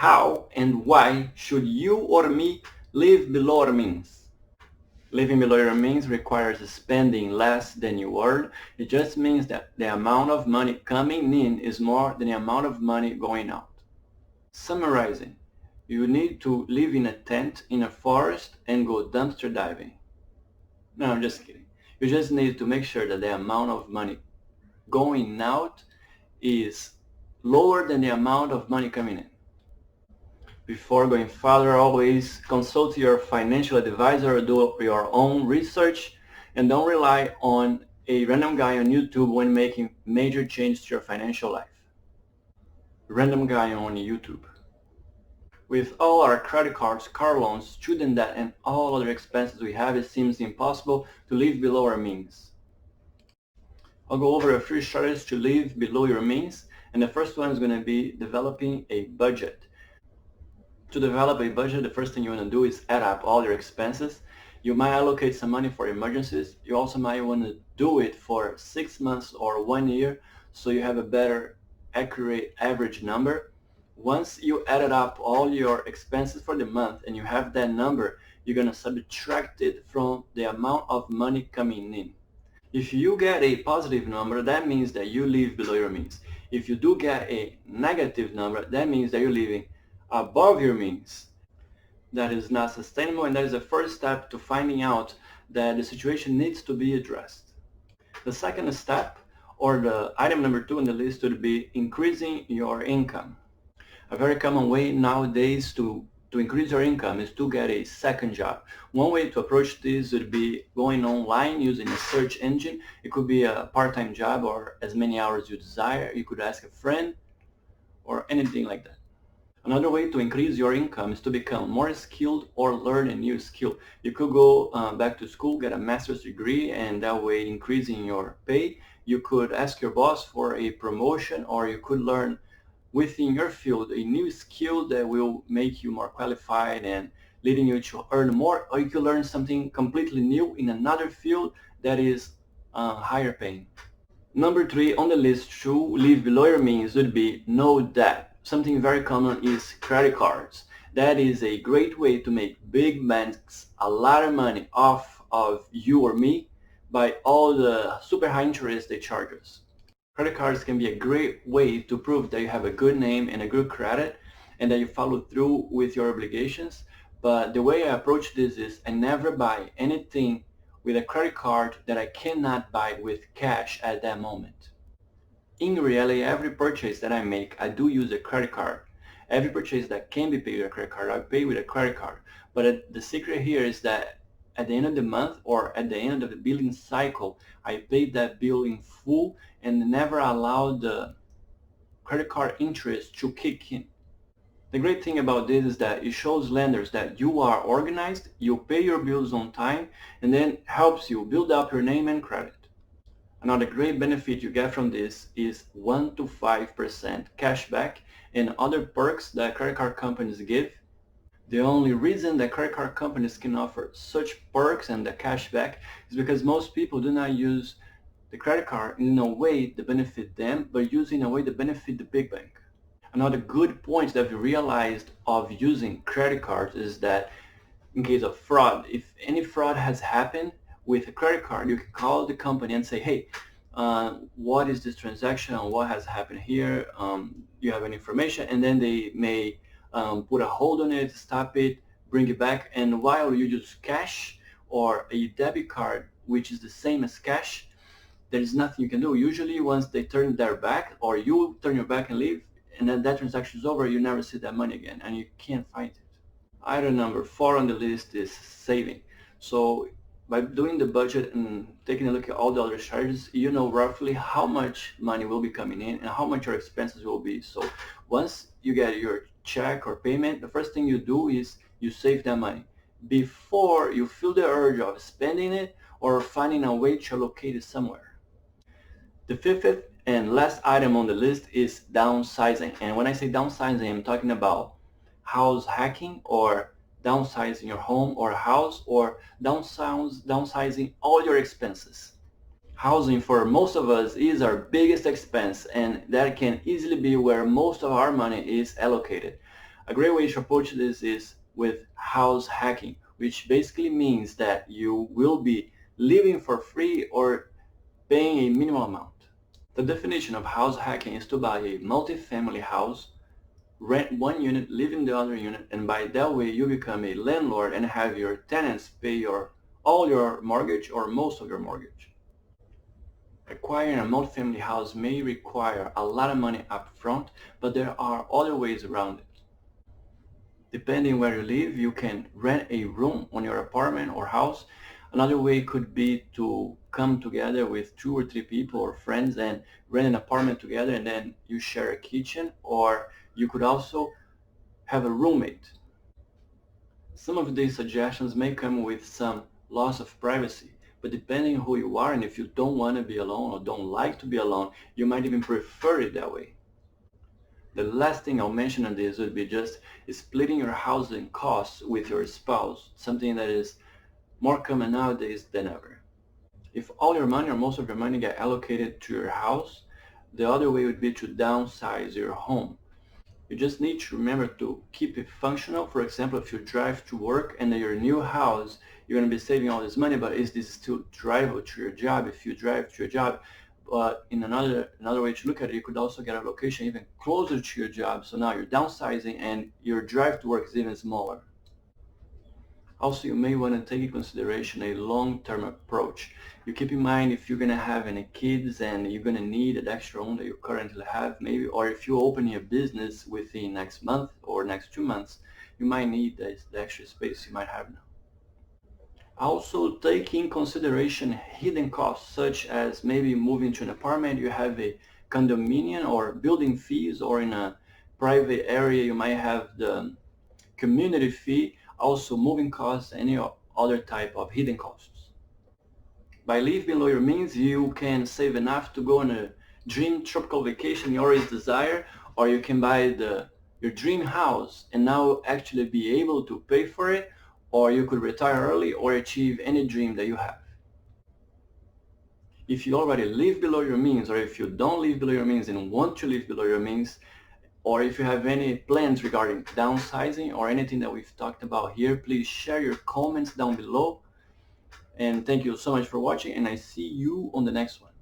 How and why should you or me live below our means? Living below your means requires spending less than you earn. It just means that the amount of money coming in is more than the amount of money going out. Summarizing, you need to live in a tent in a forest and go dumpster diving. No, I'm just kidding. You just need to make sure that the amount of money going out is lower than the amount of money coming in. Before going further, always consult your financial advisor or do your own research, and don't rely on a random guy on YouTube when making major changes to your financial life. Random guy on YouTube. With all our credit cards, car loans, student debt, and all other expenses we have, it seems impossible to live below our means. I'll go over a few strategies to live below your means, and the first one is going to be developing a budget. To develop a budget, the first thing you want to do is add up all your expenses. You might allocate some money for emergencies. You also might want to do it for 6 months or 1 year so you have a better, accurate average number. Once you added up all your expenses for the month and you have that number, you're going to subtract it from the amount of money coming in. If you get a positive number, that means that you live below your means. If you do get a negative number, that means that you're living above your means. That is not sustainable, and that is the first step to finding out that the situation needs to be addressed. The second step, or the item number 2 on the list, would be increasing your income. A very common way nowadays to increase your income is to get a second job. One way to approach this would be going online using a search engine. It could be a part-time job or as many hours you desire. You could ask a friend or anything like that. Another way to increase your income is to become more skilled or learn a new skill. You could go back to school, get a master's degree, and that way increasing your pay. You could ask your boss for a promotion, or you could learn within your field a new skill that will make you more qualified and leading you to earn more, or you could learn something completely new in another field that is higher paying. Number 3 on the list to live below your means would be no debt. Something very common is credit cards. That is a great way to make big banks a lot of money off of you or me by all the super high interest they charge us. Credit cards can be a great way to prove that you have a good name and a good credit and that you follow through with your obligations. But the way I approach this is I never buy anything with a credit card that I cannot buy with cash at that moment. In reality, every purchase that I make, I do use a credit card. Every purchase that can be paid with a credit card, I pay with a credit card. But the secret here is that at the end of the month or at the end of the billing cycle, I paid that bill in full and never allowed the credit card interest to kick in. The great thing about this is that it shows lenders that you are organized, you pay your bills on time, and then helps you build up your name and credit. Another great benefit you get from this is 1 to 5% cashback and other perks that credit card companies give. The only reason that credit card companies can offer such perks and the cashback is because most people do not use the credit card in a way that benefit them, but use in a way that benefit the big bank. Another good point that we realized of using credit cards is that in case of fraud, if any fraud has happened with a credit card, you can call the company and say, hey, what is this transaction? What has happened here? You have any information? And then they may put a hold on it, stop it, bring it back. And while you use cash or a debit card, which is the same as cash, there is nothing you can do. Usually once they turn their back or you turn your back and leave, and then that transaction is over, you never see that money again and you can't find it. Item number 4 on the list is saving. So by doing the budget and taking a look at all the other charges, you know roughly how much money will be coming in and how much your expenses will be. So once you get your check or payment, the first thing you do is you save that money before you feel the urge of spending it or finding a way to allocate it somewhere. The fifth and last item on the list is downsizing. And when I say downsizing, I'm talking about house hacking or downsizing your home or house or downsizing all your expenses. Housing for most of us is our biggest expense, and that can easily be where most of our money is allocated. A great way to approach this is with house hacking, which basically means that you will be living for free or paying a minimal amount. The definition of house hacking is to buy a multi-family house, rent one unit, live in the other unit, and by that way you become a landlord and have your tenants pay all your mortgage or most of your mortgage. Acquiring a multi-family house may require a lot of money up front, but there are other ways around it. Depending where you live, you can rent a room on your apartment or house. Another way could be to come together with 2 or 3 people or friends and rent an apartment together, and then you share a kitchen, or you could also have a roommate. Some of these suggestions may come with some loss of privacy, but depending who you are and if you don't want to be alone or don't like to be alone, you might even prefer it that way. The last thing I'll mention on this would be just splitting your housing costs with your spouse, something that is more common nowadays than ever. If all your money or most of your money get allocated to your house, the other way would be to downsize your home. You just need to remember to keep it functional. For example, if you drive to work and in your new house, you're going to be saving all this money, but is this still drivable to your job if you drive to your job? But in another way to look at it, you could also get a location even closer to your job. So now you're downsizing and your drive to work is even smaller. Also, you may want to take into consideration a long-term approach. You keep in mind if you're going to have any kids and you're going to need an extra room that you currently have maybe, or if you open your business within next month or next 2 months, you might need the extra space you might have now. Also take in consideration hidden costs, such as maybe moving to an apartment, you have a condominium or building fees, or in a private area you might have the community fee, also moving costs, any other type of hidden costs. By living below your means, you can save enough to go on a dream tropical vacation you always desire, or you can buy your dream house and now actually be able to pay for it, or you could retire early or achieve any dream that you have. If you already live below your means, or if you don't live below your means and want to live below your means, or if you have any plans regarding downsizing or anything that we've talked about here, please share your comments down below. And thank you so much for watching, and I see you on the next one.